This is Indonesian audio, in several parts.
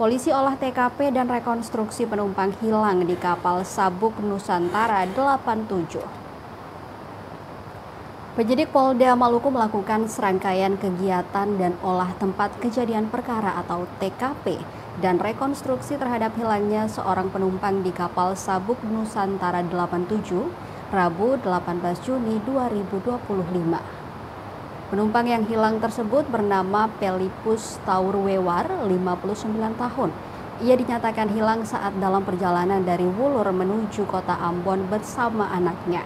Polisi olah TKP dan rekonstruksi penumpang hilang di kapal Sabuk Nusantara 87. Penyidik Polda Maluku melakukan serangkaian kegiatan dan olah tempat kejadian perkara atau TKP dan rekonstruksi terhadap hilangnya seorang penumpang di kapal Sabuk Nusantara 87, Rabu 18 Juni 2025. Penumpang yang hilang tersebut bernama Pelipus Taurwewar, 59 tahun. Ia dinyatakan hilang saat dalam perjalanan dari Wulur menuju kota Ambon bersama anaknya.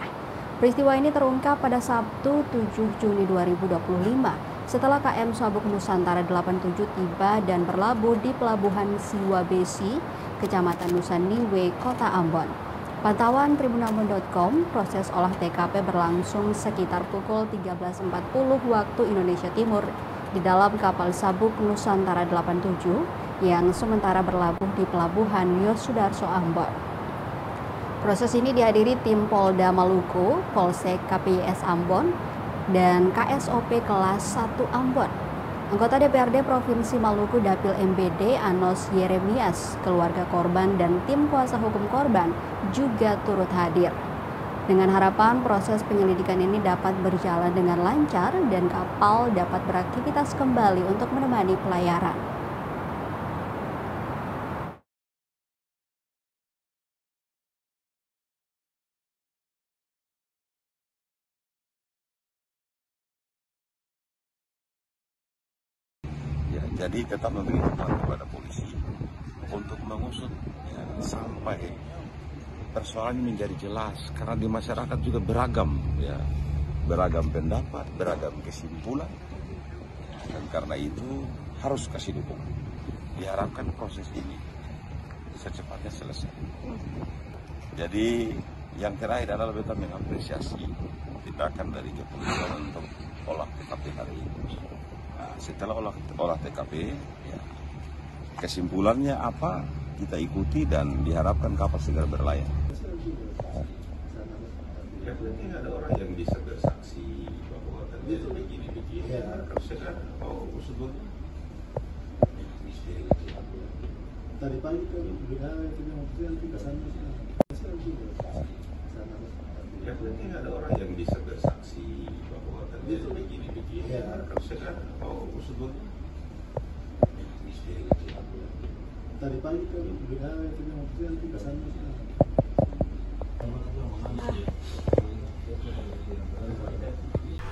Peristiwa ini terungkap pada Sabtu 7 Juni 2025 setelah KM Sabuk Nusantara 87 tiba dan berlabuh di Pelabuhan Siwabesi, Kecamatan Nusaniwe, Kota Ambon. Pantauan tribunambon.com, proses olah TKP berlangsung sekitar pukul 13.40 waktu Indonesia Timur di dalam kapal Sabuk Nusantara 87 yang sementara berlabuh di Pelabuhan Yosudarso Ambon. Proses ini dihadiri tim Polda Maluku, Polsek KPIS Ambon, dan KSOP kelas 1 Ambon. Anggota DPRD Provinsi Maluku Dapil MBD Anos Yeremias, keluarga korban dan tim kuasa hukum korban juga turut hadir. Dengan harapan proses penyelidikan ini dapat berjalan dengan lancar dan kapal dapat beraktivitas kembali untuk menemani pelayaran. Jadi tetap memberi dukungan kepada polisi untuk mengusut sampai persoalan ini menjadi jelas, karena di masyarakat juga beragam pendapat, beragam kesimpulan, dan karena itu harus kasih dukungan. Diharapkan proses ini secepatnya selesai. Jadi yang terakhir adalah kita mengapresiasi tindakan dari kepolisian untuk olah TKP hari ini. Setelah olah TKP, kesimpulannya apa kita ikuti dan diharapkan kapal segera berlayar. Ya, berarti ada orang yang bisa bersaksi bahwa terjadi begini-begini. Kalau segera prosedurnya. Tadi pagi kan ya, berarti ada orang yang bisa bersaksi bahwa terjadi begini-begini. Kalau segera prosedurnya. Tadi pagi kan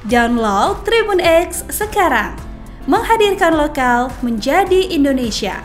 Download Tribun X sekarang, menghadirkan lokal menjadi Indonesia.